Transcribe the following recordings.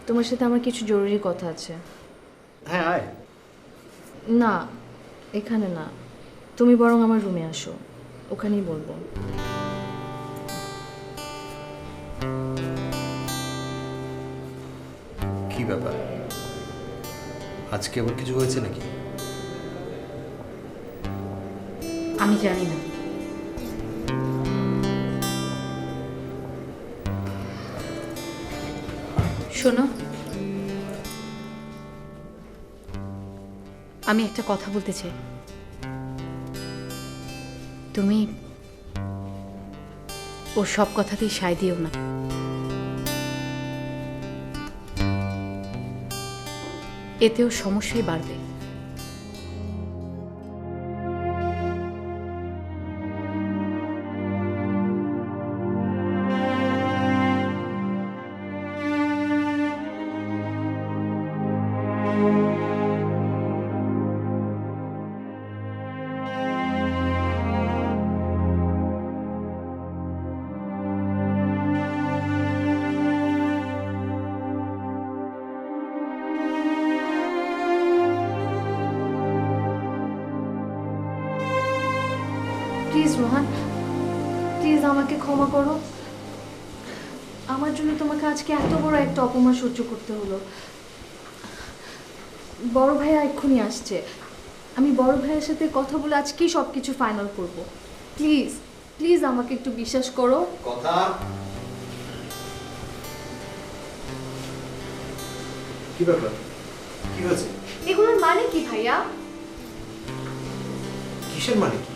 তোমার সাথে আমার কিছু জরুরি কথা আছে। হ্যাঁ আয়। না, এখানে না, তুমি বরং আমার রুমে আসো, ওখানেই বলবো। কি ব্যাপার, আজকে আবার কিছু হয়েছে নাকি? আমি জানি না। শোনো, আমি একটা কথা বলতে চাই। তুমি ওর সব কথাতেই সায় দিও না। এতেও সমস্যাই বাড়বে। প্লিজ রোহান, প্লিজ আমাকে ক্ষমা করো। আমার জন্য তোমাকে আজকে এত বড় একটা অপমান সহ্য করতে হলো। বড় ভাইয়া এক্ষুনি আসছে, আমি বড় ভাইয়ের সাথে কথা বলে আজকেই সব কিছু ফাইনাল করব। প্লিজ প্লিজ আমাকে একটু বিশ্বাস করো। কথা কি ব্যাপার, কি হয়েছে? এগুলোর মানে কি ভাইয়া? কিসের মানে কি?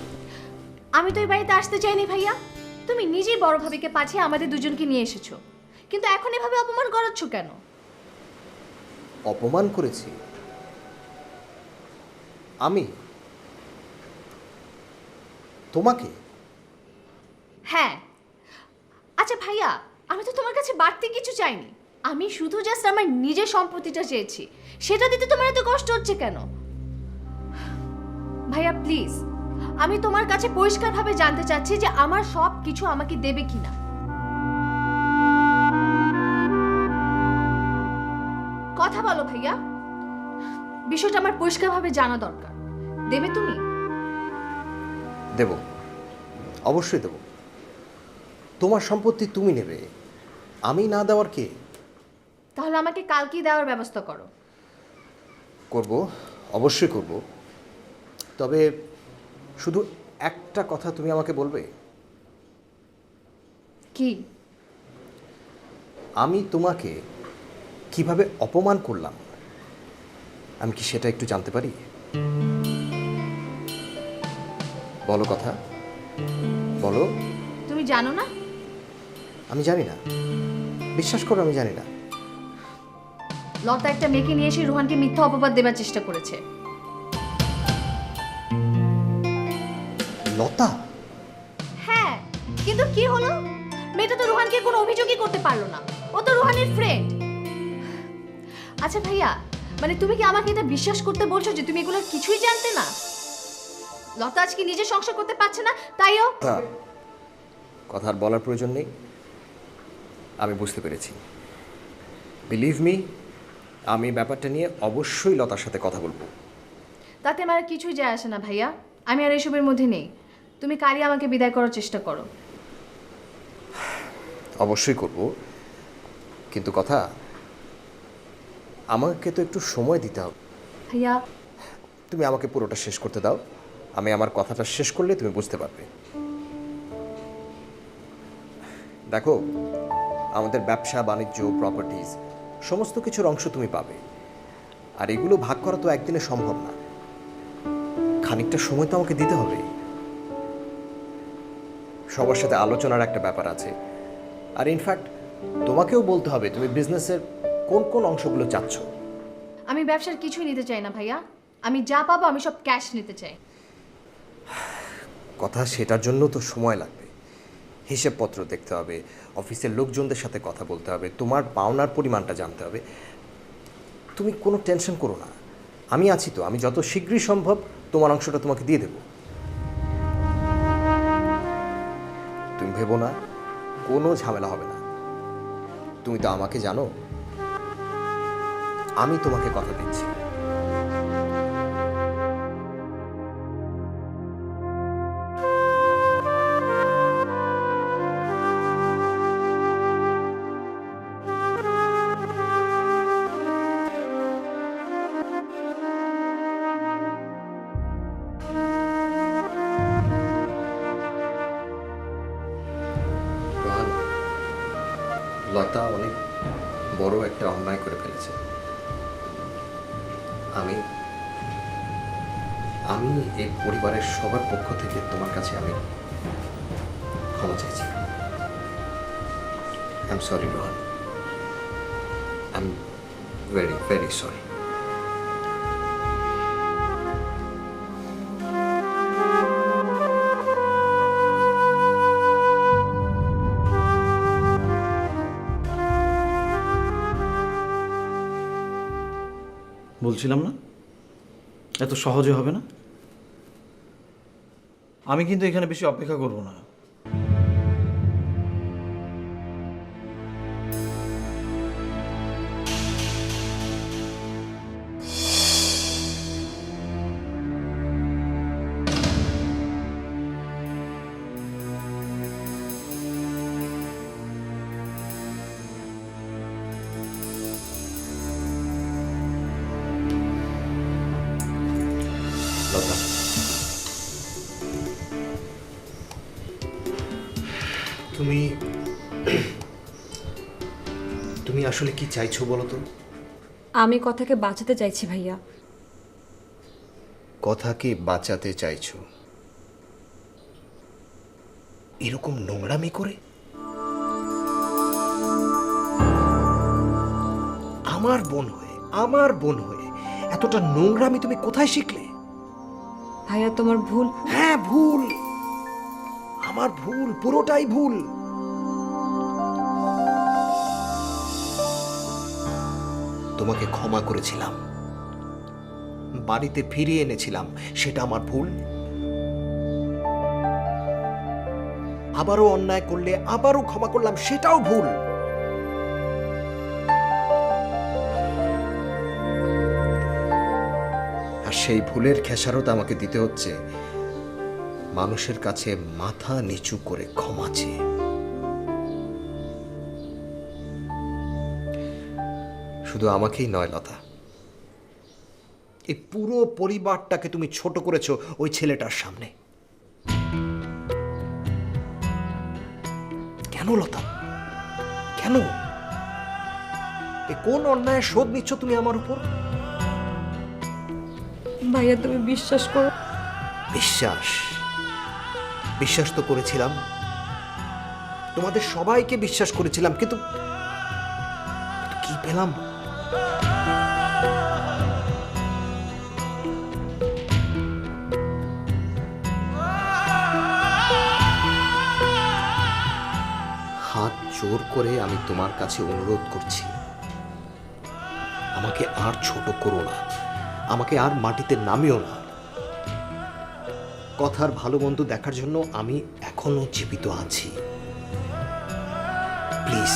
আমি তো এই বাড়িতে আসতে চাইনি ভাইয়া, তুমি নিজেই বড় ভাবিকে পাঠিয়ে আমাদের দুজনকে নিয়ে এসেছো, কিন্তু এখন এভাবে অপমান করাচ্ছ কেন? অপমান করেছি আমি তোমাকে? হ্যাঁ। আচ্ছা ভাইয়া, আমি তো তোমার কাছে বাড়তি কিছু চাইনি, আমি শুধু জাস্ট আমার নিজের সম্পত্তিটা চেয়েছি, সেটা দিতে তোমার এত কষ্ট হচ্ছে কেন? ভাইয়া প্লিজ, আমি তোমার কাছে পরিষ্কারভাবে জানতে চাচ্ছি যে আমার সব কিছু আমাকে দেবে কিনা। কথা বলো ভাইয়া, বিষয়টা আমার পরিষ্কারভাবে জানা দরকার। দেবে তুমি? দেব, অবশ্যই দেব। তোমার সম্পত্তি তুমি নেবে, আমি না দেওয়ার কে? তাহলে আমাকে কালকেই দেওয়ার ব্যবস্থা করো। করব, অবশ্যই করব। তবে শুধু একটা কথা তুমি আমাকে বলবে। কি? আমি তোমাকে কিভাবে অপমান করলাম, আমি কি সেটা একটু জানতে পারি? বলো কথা, বলো। তুমি জানো না? আমি জানি না, বিশ্বাস করো আমি জানি না। লতা একটা মেয়েকে নিয়ে এসে রোহানকে মিথ্যা অপবাদ দেবার চেষ্টা করেছে। লতা? হ্যাঁ, কিন্তু কি হলো? মেয়েটা তো রোহানকে কোনো অভিযোগই করতে পারলো না, ও তো রোহানের ফ্রেন্ড। আচ্ছা ভাইয়া, মানে তুমি কি আমাকে এটা বিশ্বাস করতে বলছো যে তুমি এগুলোর কিছুই জানতে না? লতা আজকে নিজে সংসার করতে পারছে না, তাইও কথা আর বলার প্রয়োজন নেই, আমি বুঝতে পেরেছি। বিলিভ মি, আমি ব্যাপারটা নিয়ে অবশ্যই লতার সাথে কথা বলবো। তাতে আমার আর কিছুই যায় আসে না ভাইয়া, আমি আর এসবের মধ্যে নেই। তুমি কালই আমাকে বিদায় করার চেষ্টা করো। অবশ্যই করব, কিন্তু কথা, আমাকে তো একটু সময় দিতে হবে। ভাইয়া তুমি আমাকে পুরোটা শেষ করতে দাও, আমি আমার কথাটা শেষ করলে তুমি বুঝতে পারবে। দেখো, আমাদের ব্যবসা বাণিজ্য, প্রপার্টিজ, সমস্ত কিছুর অংশ তুমি পাবে, আর এগুলো ভাগ করা তো একদিনে সম্ভব না, খানিকটা সময় তো আমাকে দিতে হবে। সবার সাথে আলোচনার একটা ব্যাপার আছে, আর ইনফ্যাক্ট তোমাকেও বলতে হবে তুমি বিজনেসের কোন কোন অংশগুলো চাচ্ছ। আমি ব্যবসার কিছুই নিতে চাই না ভাইয়া, আমি যা পাবো আমি সব ক্যাশ নিতে চাই। কথা, সেটার জন্য তো সময় লাগবে, হিসেবপত্র দেখতে হবে, অফিসের লোকজনদের সাথে কথা বলতে হবে, তোমার পাওনার পরিমাণটা জানতে হবে। তুমি কোনো টেনশন করো না, আমি আছি তো, আমি যত শীঘ্রই সম্ভব তোমার অংশটা তোমাকে দিয়ে দেব। তুমি ভেবো না, কোনো ঝামেলা হবে না, তুমি তো আমাকে জানো। আমি তোমাকে কথা দিচ্ছি। রোহান, লতা অনেক বড় একটা অন্যায় করে ফেলেছে। আমি আমি এই পরিবারের সবার পক্ষ থেকে তোমার কাছে আমি ক্ষমা চাইছি। I am sorry Rohan, I am very very sorry. বলছিলাম না এত সহজে হবে না। আমি কিন্তু এখানে বেশি অপেক্ষা করব না। লতা, তুমি তুমি আসলে কি চাইছো বলো তো? আমি কথাকে বাঁচাতে চাইছি ভাইয়া। কথাকে বাঁচাতে চাইছো এরকম নোংরামি করে? আমার বোন হয়ে এতটা নোংরামি তুমি কোথায় শিখলে? ভাইয়া তোমার ভুল। হ্যাঁ ভুল, আমার ভুল, পুরোটাই ভুল। তোমাকে ক্ষমা করেছিলাম, বাড়িতে ফিরিয়ে এনেছিলাম, সেটা আমার ভুল। আবারও অন্যায় করলে আবারও ক্ষমা করলাম, সেটাও ভুল। আর সেই ভুলের খেসারত আমাকে দিতে হচ্ছে মানুষের কাছে মাথা নিচু করে ক্ষমা চেয়ে। শুধু আমাকেই নয় লতা, এই পুরো পরিবারটাকে তুমি ছোট করেছো ওই ছেলেটার সামনে। কেন লতা, কেন? এ কোন অন্যায়ের শোধ নিচ্ছ তুমি আমার উপর? ভাইয়া তুমি বিশ্বাস করো। বিশ্বাস বিশ্বাস তো করেছিলাম, তোমাদের সবাইকে বিশ্বাস করেছিলাম, কিন্তু কি পেলাম? হাত জোর করে আমি তোমার কাছে অনুরোধ করছি, আমাকে আর ছোট করো না, আমাকে আর মাটিতে নামিও না। কথার ভালো মন্দ দেখার জন্য আমি এখনো জীবিত আছি, প্লিজ।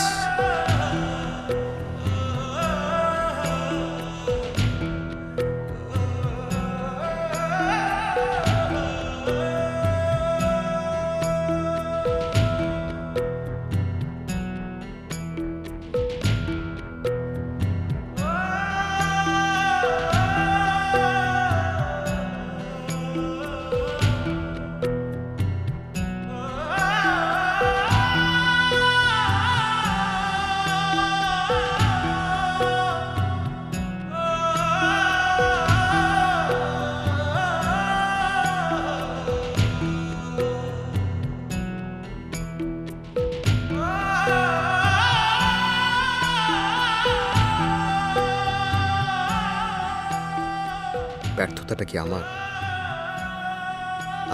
ব্যর্থতাটা কি আমার?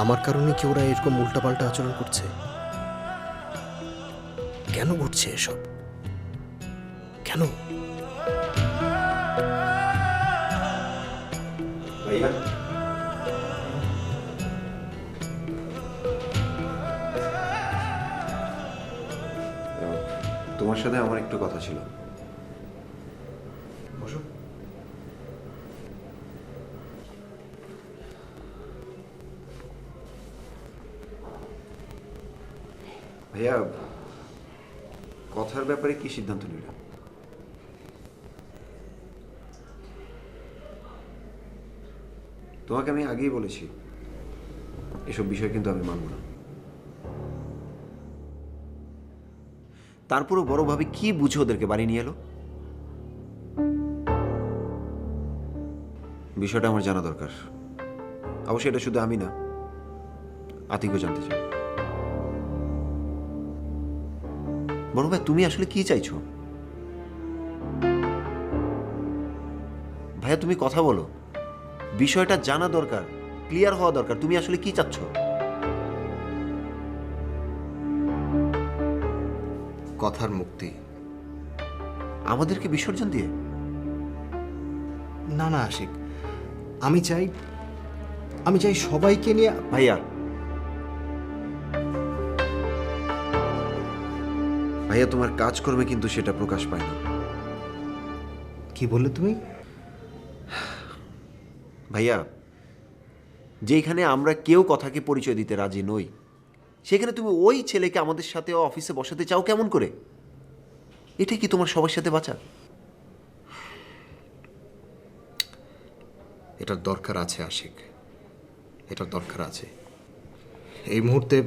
আমার কারণে কি ওরা এরকম উল্টাপাল্টা আচরণ করছে? কেন ঘটছে এসব? কেন? ভাইয়া, তোমার সাথে আমার একটু কথা ছিল। বসো। ভাইয়া, কথার ব্যাপারে কি সিদ্ধান্ত নিল? তোমাকে আমি আগেই বলেছি এসব বিষয় কিন্তু আমি মানব না। তারপরও বড়ভাবে কি বুঝে ওদেরকে বাড়ি নিয়ে এলো? বিষয়টা আমার জানা দরকার। অবশ্যই এটা শুধু আমি না, আতিকও জানতে চাই। বড় ভাই, তুমি আসলে কি চাইছো? ভাইয়া, তুমি কথা বলো। বিষয়টা জানা দরকার, ক্লিয়ার হওয়া দরকার। তুমি আসলে কি চাচ্ছ? কথার মুক্তি। আমাদেরকে বিসর্জন দিয়ে? না না আশিক, আমি চাই সবাইকে নিয়ে। ভাইয়া, ভাইয়া, তোমার কাজকর্মে কিন্তু সেটা প্রকাশ পায় না। কি বললে তুমি? ভাইয়া, যেখানে আমরা কেউ কথাকে পরিচয় দিতে রাজি নই, সেখানে তুমি ওই ছেলেকে আমাদের সাথে অফিসে বসাতে চাও কেমন করে? এটা কি তোমার সবার সাথে বাঁচা? এটার দরকার আছে আশিক, এটার দরকার আছে। এই মুহূর্তে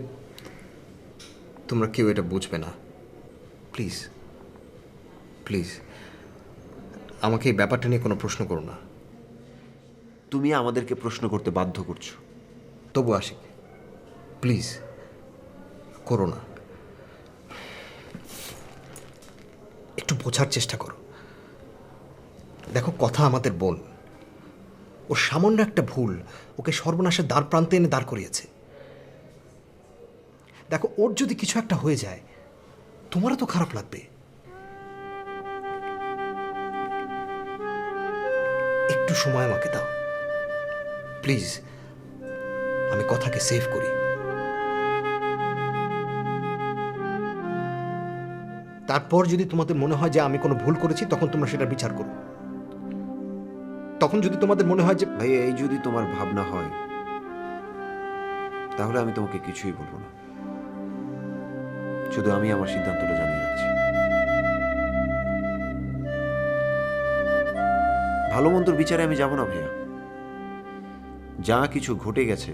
তোমরা কেউ এটা বুঝবে না। প্লিজ প্লিজ আমাকে এই ব্যাপারটা নিয়ে কোনো প্রশ্ন করো না। তুমি আমাদেরকে প্রশ্ন করতে বাধ্য করছো। তবু আশিক, প্লিজ করো না। একটু বোঝার চেষ্টা করো। দেখো, কথা আমাদের বোন। ওর সামান্য একটা ভুল ওকে সর্বনাশের দ্বার প্রান্তে এনে দাঁড় করিয়েছে। দেখো, ওর যদি কিছু একটা হয়ে যায় তোমারও তো খারাপ লাগবে। একটু সময় আমাকে দাও প্লিজ, আমি কথাকে সেভ করি। তারপর যদি তোমাদের মনে হয় যে আমি কোনো ভুল করেছি, তখন তোমরা সেটা বিচার করো। তখন যদি তোমাদের মনে হয় যে ভাইয়া, এই যদি তোমার ভাবনা হয়, তাহলে আমি তোমাকে কিছুই বলবো না। শুধু আমি আমার সিদ্ধান্তটা জানিয়ে রাখছি। ভালো মন্দর বিচারে আমি যাব না ভাইয়া। যা কিছু ঘটে গেছে,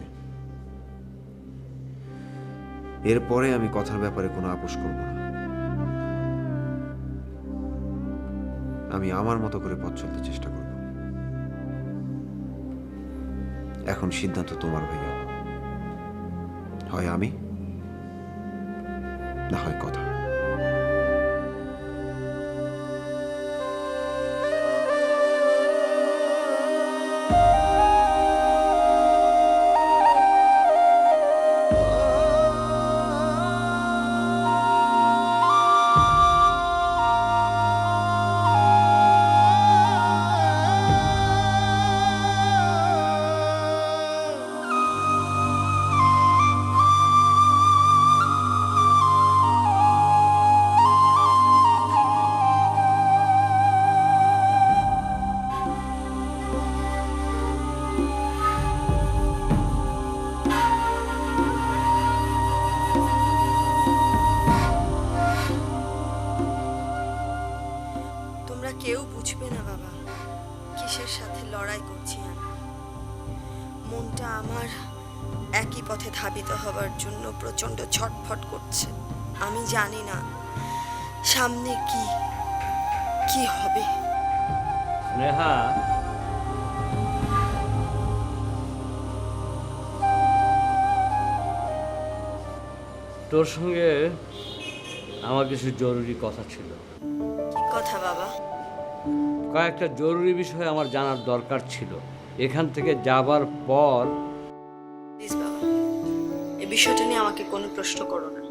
এরপরে আমি কথার ব্যাপারে কোনো আপোষ করব না। আমি আমার মতো করে পথ চলতে চেষ্টা করব। এখন সিদ্ধান্ত তোমার ভাইয়া, হয় আমি না হয় কথা। তোমরা কেউ বুঝবে না বাবা কিসের সাথে লড়াই করছি আমি। মনটা আমার একই পথে ধাবিত হবার জন্য প্রচন্ড ছটফট করছে। আমি জানি না সামনে কি কি হবে। স্নেহা, তোর সঙ্গে আমার কিছু জরুরি কথা ছিল। কি কথা বাবা? কয়েকটা জরুরি বিষয় আমার জানার দরকার ছিল। এখান থেকে যাবার পর প্লিজ বাবা, এই বিষয়টা নিয়ে আমাকে কোনো প্রশ্ন করো না।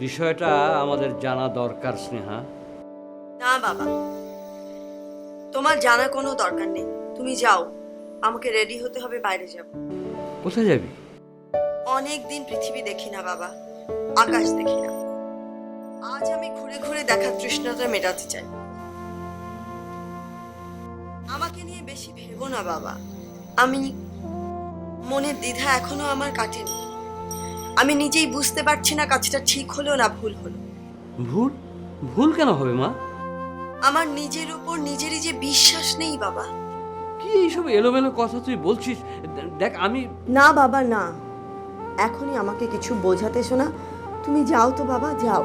বিষয়টা আমাদের জানা দরকার স্নেহা। না বাবা, তোমার জানা কোনো দরকার নেই। তুমি যাও, আমাকে রেডি হতে হবে, বাইরে যাব। কোথায় যাবি? অনেক দিন পৃথিবী দেখি না বাবা, আকাশ দেখি না। আজ আমি ঘুরে ঘুরে দেখার তৃষ্ণাটা মেটাতে চাই। আমাকে নিয়ে বেশি ভেবো না বাবা। আমি মনের দ্বিধা এখনো আমার কাটেনি। আমি নিজেই বুঝতে পারছি না কাজটা ঠিক হলো না ভুল হলো। ভুল? ভুল কেন হবে মা? আমার নিজের উপর নিজেরই যে বিশ্বাস নেই বাবা। কি এইসব এলোমেলো কথা তুই বলছিস? দেখ আমি না বাবা না, এখনই আমাকে কিছু বোঝাতে শোনা। তুমি যাও তো বাবা, যাও।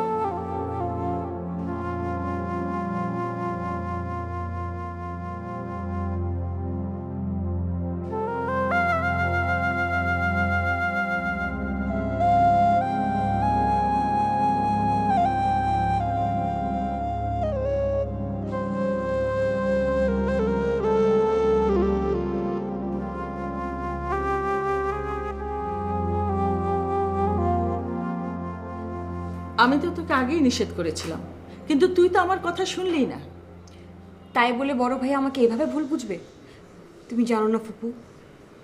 আমি তো তোকে আগেই নিষেধ করেছিলাম, কিন্তু তুই তো আমার কথা শুনলি না। তাই বলে বড় ভাই আমাকে এভাবে ভুল বুঝবে? তুমি জানো না ফুপু,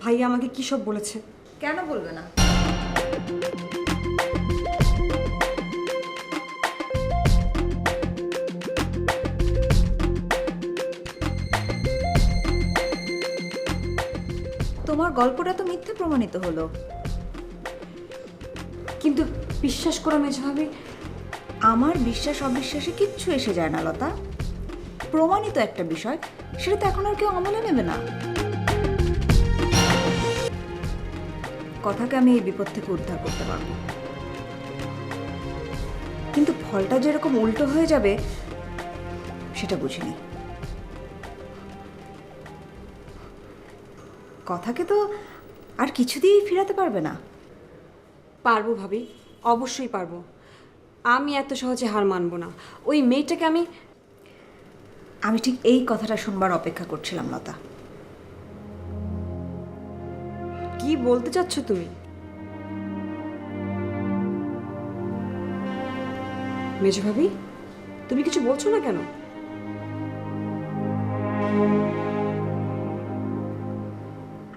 ভাইয়া আমাকে কী সব বলেছে। কেন বলবে না? তোমার গল্পটা তো মিথ্যে প্রমাণিত হলো। কিন্তু বিশ্বাস করো মেজো ভাবি, আমার বিশ্বাস অবিশ্বাসে কিচ্ছু এসে যায় না লতা। প্রমাণিত একটা বিষয়, সেটা তো এখন আর কেউ আমলে নেবে না। কথাকে আমি এই বিপদ থেকে উদ্ধার করতে পারবো, কিন্তু ফলটা যেরকম উল্টো হয়ে যাবে সেটা বুঝিনি। কথাকে তো আর কিছু দিয়েই ফিরাতে পারবে না। পারবো ভাবি, অবশ্যই পারবো। আমি এত সহজে হার মানবো না। ওই মেয়েটাকে আমি ঠিক এই কথাটা শুনবার অপেক্ষা করছিলাম লতা। কি বলতে চাচ্ছ তুমি? মেজো ভাবি, তুমি কিছু বলছো না কেন?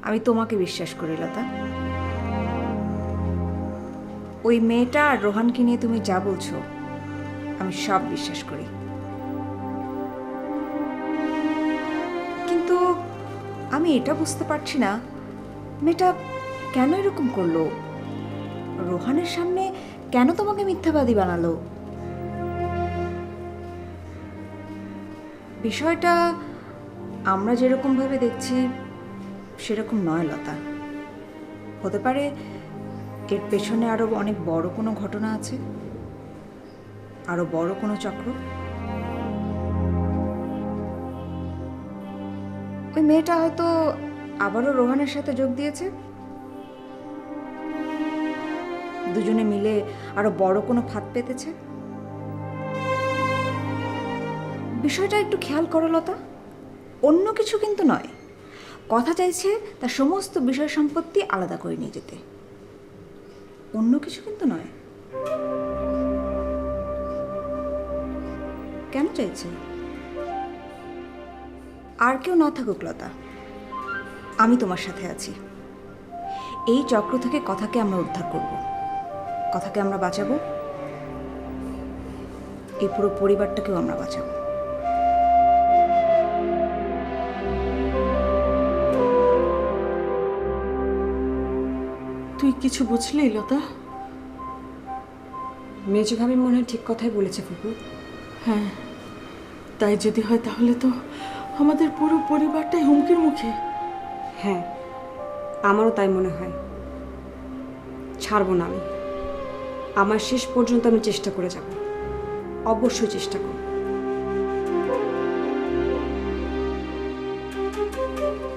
আমি তোমাকে বিশ্বাস করি লতা। ওই মেয়েটা আর রোহানকে নিয়ে তুমি যা বলছো আমি সব বিশ্বাস করি, কিন্তু আমি এটা বুঝতে পারছি না মেয়েটা কেন এরকম করলো, রোহানের সামনে কেন তোমাকে মিথ্যাবাদী বানালো। বিষয়টা আমরা যেরকম ভাবে দেখছি সেরকম নয় লতা। হতে পারে এর পেছনে আরো অনেক বড় কোনো ঘটনা আছে, আরো বড় কোনো চক্র। ওই মেয়েটা হয়তো আবারও রোহানের সাথে যোগ দিয়েছে, দুজনে মিলে আরো বড় কোনো ফাঁদ পেতেছে। বিষয়টা একটু খেয়াল করো লতা, অন্য কিছু কিন্তু নয়। কথা চাইছে তার সমস্ত বিষয় সম্পত্তি আলাদা করে নিয়ে যেতে, অন্য কিছু কিন্তু নয়। কেন চাইছে? আর কেউ না থাকুক লতা, আমি তোমার সাথে আছি। এই চক্র থেকে কথাকে আমরা উদ্ধার করব, কথাকে আমরা বাঁচাবো, এই পুরো পরিবারটাকেও আমরা বাঁচাবো। তুই কিছু বুঝলি লতা? মেজো ভাবি মনে হয় ঠিক কথাই বলেছে ফুপু। হ্যাঁ, তাই যদি হয় তাহলে তো আমাদের পুরো পরিবারটাই হুমকির মুখে। হ্যাঁ, আমারও তাই মনে হয়। ছাড়বো না আমি, আমার শেষ পর্যন্ত আমি চেষ্টা করে যাব, অবশ্যই চেষ্টা করব।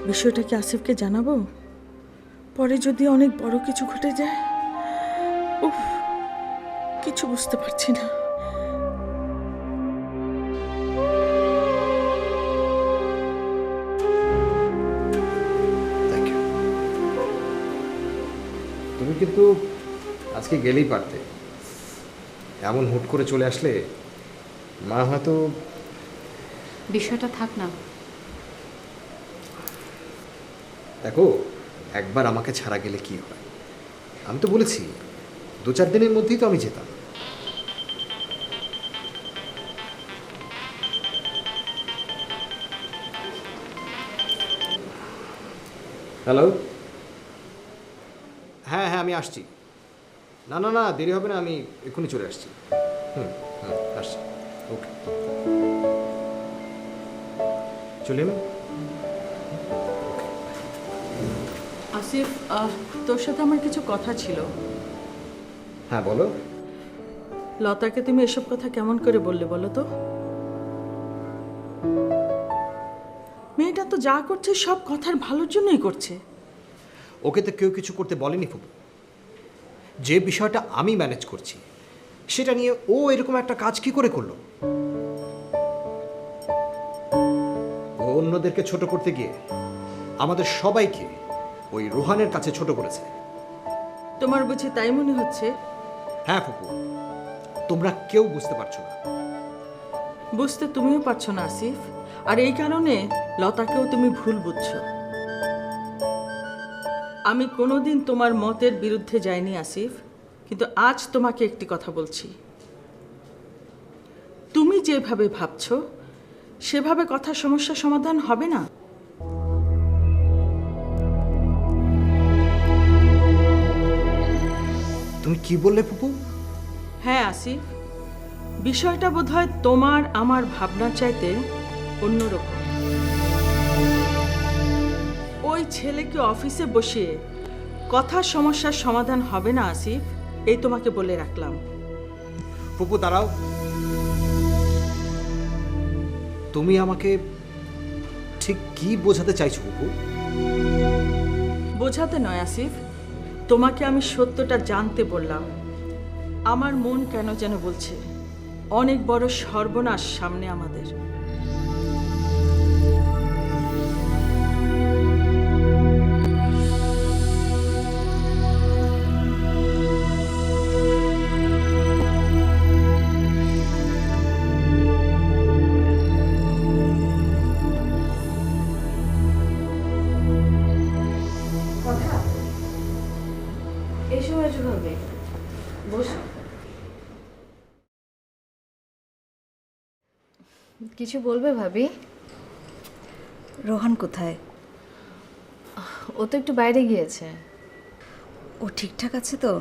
বিষয়টা কি আসিফকে জানাবো? পরে যদি অনেক বড় কিছু ঘটে যায়। উফ, কিছু বুঝতে পারছি না। Thank you. তুমি কিন্তু আজকে গেলেই পারতে, এমন হুট করে চলে আসলে মা হয়তো। বিষয়টা থাক না। দেখো, একবার আমাকে ছাড়া গেলে কি হয়? আমি তো বলেছি 2-4 দিনের মধ্যেই তো আমি যেতাম। হ্যালো, হ্যাঁ হ্যাঁ আমি আসছি। না না না, দেরি হবে না, আমি এক্ষুনি চলে আসছি। হুম হুম, আসছি। ওকে, চলে এলাম। আসিফ, তোর সাথে আমার কিছু কথা ছিল। হ্যাঁ বলো। লতাকে তুমি এসব কথা কেমন করে বললে বলো তো? মেয়েটা তো যা করছে সব কথার ভালোর জন্যই করছে। ওকে তো কেউ কিছু করতে বলেনি ফুপু। যে বিষয়টা আমি ম্যানেজ করছি সেটা নিয়ে ও এরকম একটা কাজ কি করে করলো? ও অন্যদেরকে ছোট করতে গিয়ে আমাদের সবাইকে ওই রোহানের কাছে ছোট করেছে। তোমার বুঝি তাই মনে হচ্ছে? হ্যাঁ ফুপু, তোমরা কেউ বুঝতে পারছো না। বুঝতে তুমিও পারছো না আসিফ, আর এই কারণে লতাকেও তুমি ভুল বুঝছো। আমি কোনোদিন তোমার মতের বিরুদ্ধে যাইনি আসিফ, কিন্তু আজ তোমাকে একটি কথা বলছি। তুমি যেভাবে ভাবছো সেভাবে কথা সমস্যা সমাধান হবে না। তুমি কি বললে ফুপু? হ্যাঁ আসিফ, বিষয়টা বোধহয় তোমার আমার ভাবনার চাইতে অন্যরকম। ওই ছেলেকে অফিসে বসিয়ে কথা সমস্যার সমাধান হবে না আসিফ, এই তোমাকে বলে রাখলাম। ফুপু দাঁড়াও, তুমি আমাকে ঠিক কি বোঝাতে চাইছো ফুপু? বোঝাতে নয় আসিফ, তোমাকে আমি সত্যটা জানতে বললাম। আমার মন কেন যেন বলছে অনেক বড় সর্বনাশ সামনে আমাদের। এসো এসো ভাবে, বসো। কিছু বলবে ভাবি? রোহান কোথায়? ও তো একটু বাইরে গিয়েছে। ও ঠিকঠাক আছে তো?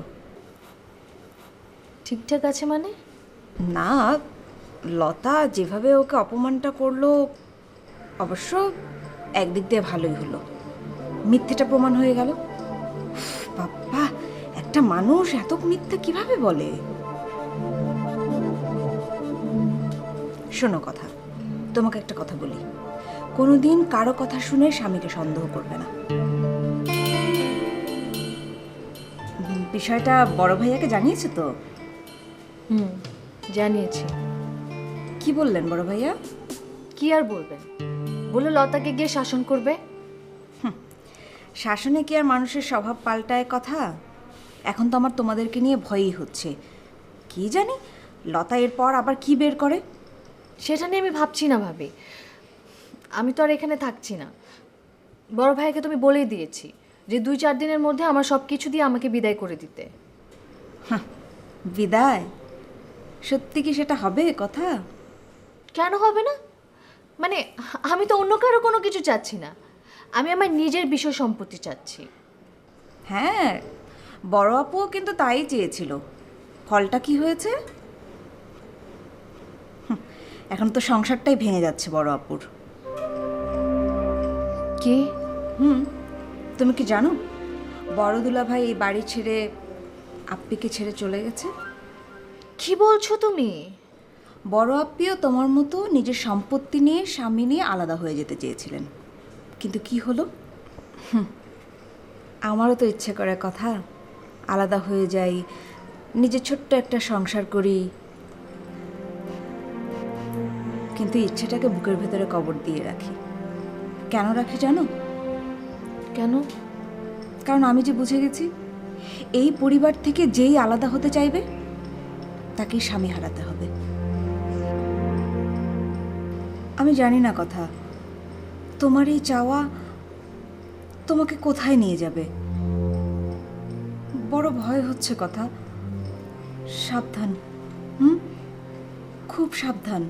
ঠিকঠাক আছে মানে? না, লতা যেভাবে ওকে অপমানটা করলো, অবশ্য একদিক দিয়ে ভালোই হলো, মিথ্যেটা প্রমাণ হয়ে গেল। বাবা, একটা মানুষ এত মিথ্যে কিভাবে বলে? শোনো কথা, তোমাকে একটা কথা বলি, কোনোদিন কারো কথা শুনে স্বামীকে সন্দেহ করবে না। বিষয়টা বড় ভাইয়াকে জানিয়েছে তো? হুম, জানিয়েছি। কি বললেন বড় ভাইয়া? কি আর বলবেন, বলে লতাকে গিয়ে শাসন করবে। শাসনে কি আর মানুষের স্বভাব পাল্টায় কথা? এখন তো আমার তোমাদেরকে নিয়ে ভয়ই হচ্ছে, কি জানি লতা এরপর আবার কি বের করে। সেটা নিয়ে আমি ভাবছি না ভাবি, আমি তো আর এখানে থাকছি না। বড় ভাইকে তুমি বলেই দিয়েছি যে 2-4 দিনের মধ্যে আমার সব কিছু দিয়ে আমাকে বিদায় করে দিতে। বিদায়? সত্যি কি সেটা হবে কথা? কেন হবে না? মানে আমি তো অন্য কারো কোনো কিছু চাচ্ছি না, আমি আমার নিজের বিষয় সম্পত্তি চাচ্ছি। হ্যাঁ, বড় আপুও কিন্তু তাই চেয়েছিল, ফলটা কি হয়েছে? এখন তো সংসারটাই ভেঙে যাচ্ছে বড় আপুর। কি? তুমি কি জানো বড় দুলাভাই এই বাড়ি ছেড়ে আপ্পিকে ছেড়ে চলে গেছে? কি বলছো তুমি? বড় আপ্পিও তোমার মতো নিজের সম্পত্তি নিয়ে স্বামী নিয়ে আলাদা হয়ে যেতে চেয়েছিলেন, কিন্তু কি হলো? আমারও তো ইচ্ছে করে কথা, আলাদা হয়ে যাই, নিজের ছোট্ট একটা সংসার করি, কিন্তু ইচ্ছেটাকে বুকের ভেতরে কবর দিয়ে রাখি। কেন রাখি জানো? কেন? কারণ আমি যে বুঝে গেছি এই পরিবার থেকে যেই আলাদা হতে চাইবে তাকেই স্বামী হারাতে হবে। আমি জানি না কথা, তোমার এই চাওয়া তোমাকে কোথায় নিয়ে যাবে, বড় ভয় হচ্ছে কথা। সাবধান, খুব সাবধান।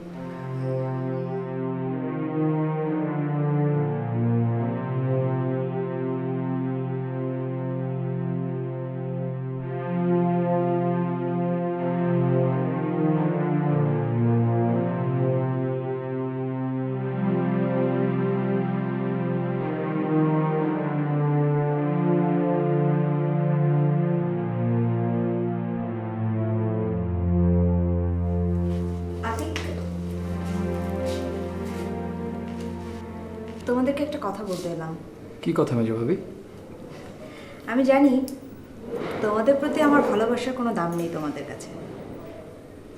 তোমাদেরকে একটা কথা বলতে এলাম। কি কথা মেজো ভাবি? আমি জানি তোমাদের প্রতি আমার ভালোবাসার কোনো দাম নেই তোমাদের কাছে,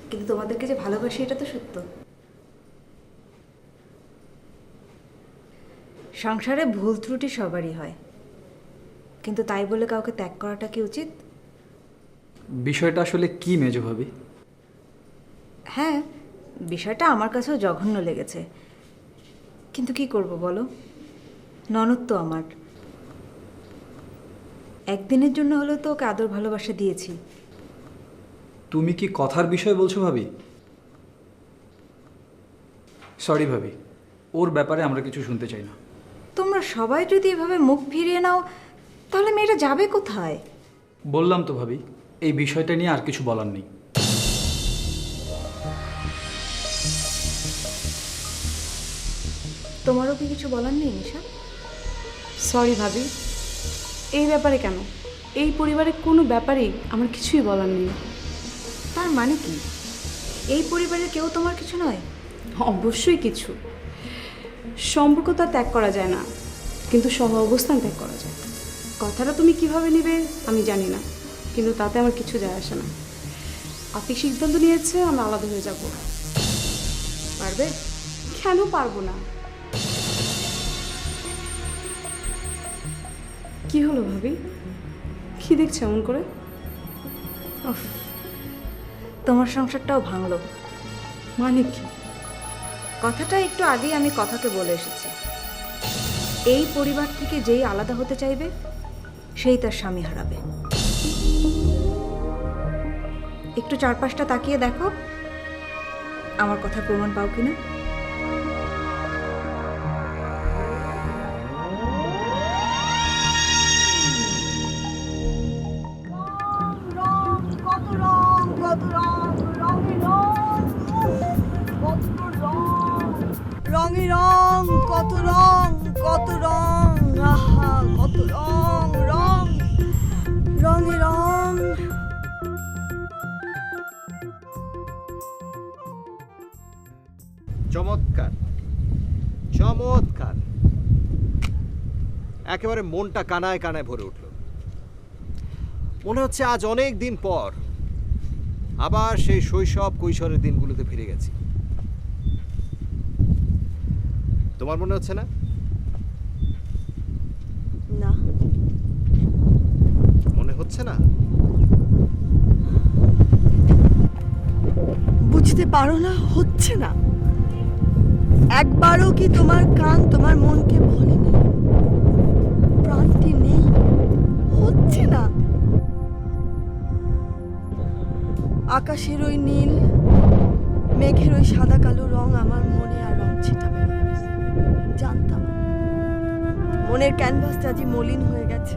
কিন্তু তোমাদেরকে যে ভালোবাসি এটা তো সত্য। সংসারে ভুল ত্রুটি সবারই হয়, কিন্তু তাই বলে কাউকে ত্যাগ করাটা কি উচিত? বিষয়টা আসলে কি মেজো ভাবি? হ্যাঁ, বিষয়টা আমার কাছেও জঘন্য লেগেছে, কিন্তু কি করব বলো, ননদ তো আমার। একদিনের জন্য হলেও তো ওকে আদর ভালোবাসা দিয়েছি। তুমি কি কথার বিষয় বলছো ভাবি? সরি ভাবি, ওর ব্যাপারে আমরা কিছু শুনতে চাই না। তোমরা সবাই যদি এভাবে মুখ ফিরিয়ে নাও তাহলে মেয়েটা যাবে কোথায়? বললাম তো ভাবি, এই বিষয়টা নিয়ে আর কিছু বলার নেই। তোমারও কি কিছু বলার নেই নিশা? সরি ভাবি, এই ব্যাপারে কেন? এই পরিবারের কোনো ব্যাপারেই আমার কিছুই বলার নেই। তার মানে কি এই পরিবারের কেউ তোমার কিছু নয়? অবশ্যই কিছু। সম্পর্ক তো আর ত্যাগ করা যায় না, কিন্তু সহ অবস্থান ত্যাগ করা যায়। কথাটা তুমি কিভাবে নেবে আমি জানি না, কিন্তু তাতে আমার কিছু যায় আসে না। আপনি সিদ্ধান্ত নিয়েছে আমি আলাদা হয়ে যাব। পারবে? কেন পারবো না? কি হলো ভাবি, কি দেখছে এমন করে? উফ, তোমার সংসারটাও ভাঙলো। মানে কি? কথাটা একটু আগেই আমি কথাকে বলে এসেছি, এই পরিবার থেকে যেই আলাদা হতে চাইবে সেই তার স্বামী হারাবে। একটু চারপাশটা তাকিয়ে দেখো, আমার কথা প্রমাণ পাও কিনা। রঙে রং, কত রং, কত রং, আহা কত রং, রং রঙে রং। চমৎকার, চমৎকার, একেবারে মনটা কানায় কানায় ভরে উঠল। মনে হচ্ছে আজ অনেক দিন পর আবার সেই শৈশব কৈশোরের দিনগুলোতে ফিরে গেছি। তোমার মনে হচ্ছে না? না, মনে হচ্ছে না? বুঝতে পারো না হচ্ছে না? একবারও কি তোমার কান তোমার মনকে বলেনি প্রাণটি নেই? হচ্ছে না? আকাশের ওই নীল, মেঘের ওই সাদা কালো রং আমার মনে আর রং ছিটাবে না। জানতাম মনের ক্যানভাসটা যে মলিন হয়ে গেছে,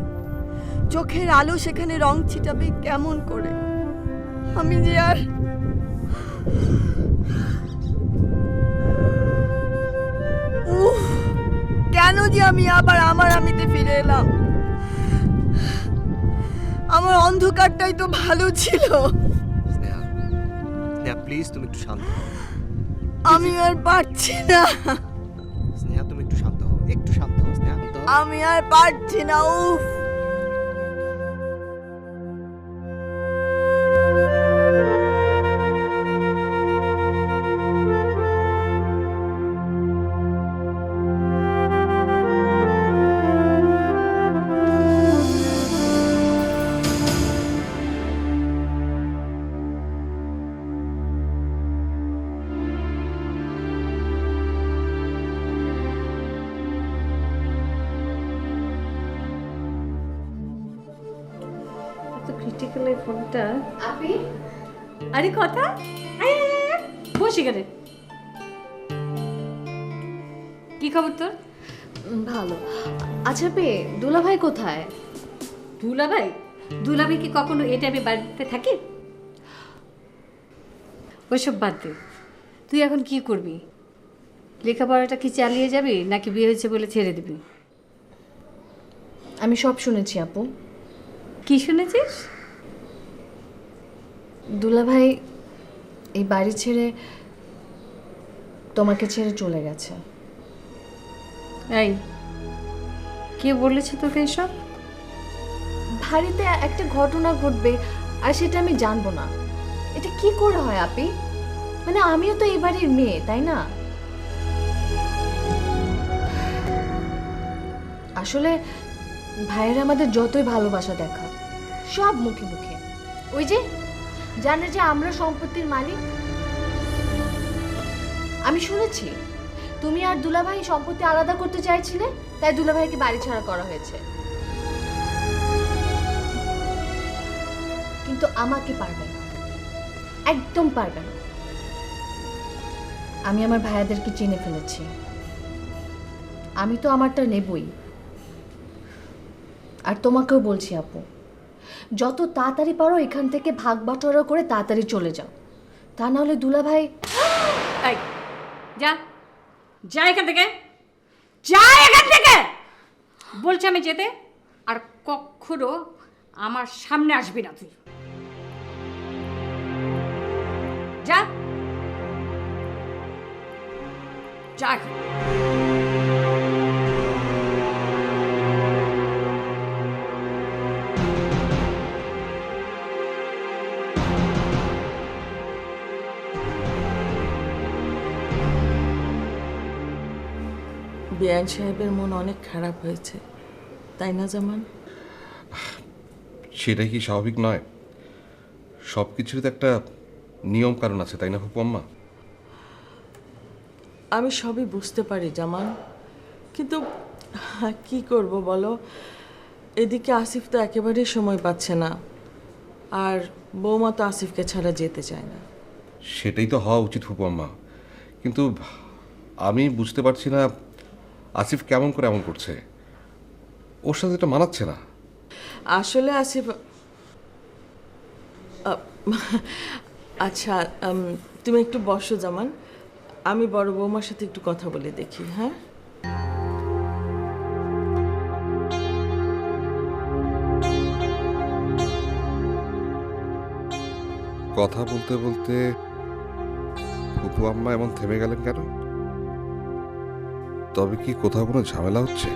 চোখের আলো সেখানে রং ছিটাবে কেমন করে? আমি যে আর উফ, কেন যে আমি আবার আমার আমিতে ফিরে এলাম? আমার অন্ধকারটাই তো ভালো ছিল। স্নেহা, স্নেহা প্লিজ তুমি একটু শান্ত হও। আমি আর পারছি না, স্নেহা তুমি একটু শান্ত হও, একটু শান্ত হও স্নেহা। শান্ত হও। আমি আর পারছি না। উফ, ক্রিটিক্যাল এই ফোনটা। আপনি আরে কথা, বসে গেলে। কি খবর তোর? ভালো। আচ্ছা পে, দুলাভাই কোথায়? দুলাভাই? দুলাভাই কি কখনো এই টাইমে বাড়িতে থাকে? ওইসব বাদ দে, তুই এখন কি করবি? লেখাপড়াটা কি চালিয়ে যাবি নাকি বিয়ে হয়েছে বলে ছেড়ে দিবি? আমি সব শুনেছি আপু। কি শুনেছিস? দুলাভাই এই বাড়ি ছেড়ে তোমাকে ছেড়ে চলে গেছে। এই কে বলেছে তোকে এসব? বাড়িতে একটা ঘটনা ঘটবে আর সেটা আমি জানবো না, এটা কি করে হয় আপি? মানে আমিও তো এই বাড়ির মেয়ে, তাই না? আসলে ভাইয়েরা আমাদের যতই ভালোবাসা দেখা, সব মুখে মুখে। ওই যে জানে যে আমরা সম্পত্তির মালিক। আমি শুনেছি তুমি আর দুলাভাই সম্পত্তি আলাদা করতে চাইছিলে, তাই দুলাভাইকে বাড়ি ছাড়া করা হয়েছে। কিন্তু আমাকে পারবে না, একদম পারবে না। আমি আমার ভাইয়াদেরকে চিনে ফেলেছি, আমি তো আমারটা নেবই। আর তোমাকেও বলছি আপু, যত তাড়াতাড়ি পারো এখান থেকে ভাগ বাটোয়ারা করে তাড়াতাড়ি চলে যাও, তা না হলে দুলাভাই। এই যা, যা এখান থেকে, যা এখান থেকে বলছি আমি যেতে। আর কখনো আমার সামনে আসবি না তুই। যা যা। বেআইন সাহেবের মন অনেক খারাপ হয়েছে, তাই না জামান? সেটাই কি স্বাভাবিক নয়? সব কিছুর তো একটা নিয়ম কারণ আছে, তাই না ফুপু আম্মা? আমি সবই বুঝতে পারি জামান, কিন্তু কি করব বলো, এদিকে আসিফ তো একেবারেই সময় পাচ্ছে না, আর বৌমা তো আসিফকে ছাড়া যেতে চায় না। সেটাই তো হওয়া উচিত ফুপু আম্মা, কিন্তু আমি বুঝতে পারছি না আসিফ কেমন করে এমন করছে, ওর সাথে এটা মানাচ্ছে না। আসলে আসিফ আচ্ছা, তুমি একটু বসো জামান, আমি বড় বৌমার সাথে একটু কথা বলে দেখি। হ্যাঁ, কথা বলতে বলতে ফুপু আম্মা এমন থেমে গেলেন কেন? তবে কি কোথাও কোনো ঝামেলা হচ্ছে?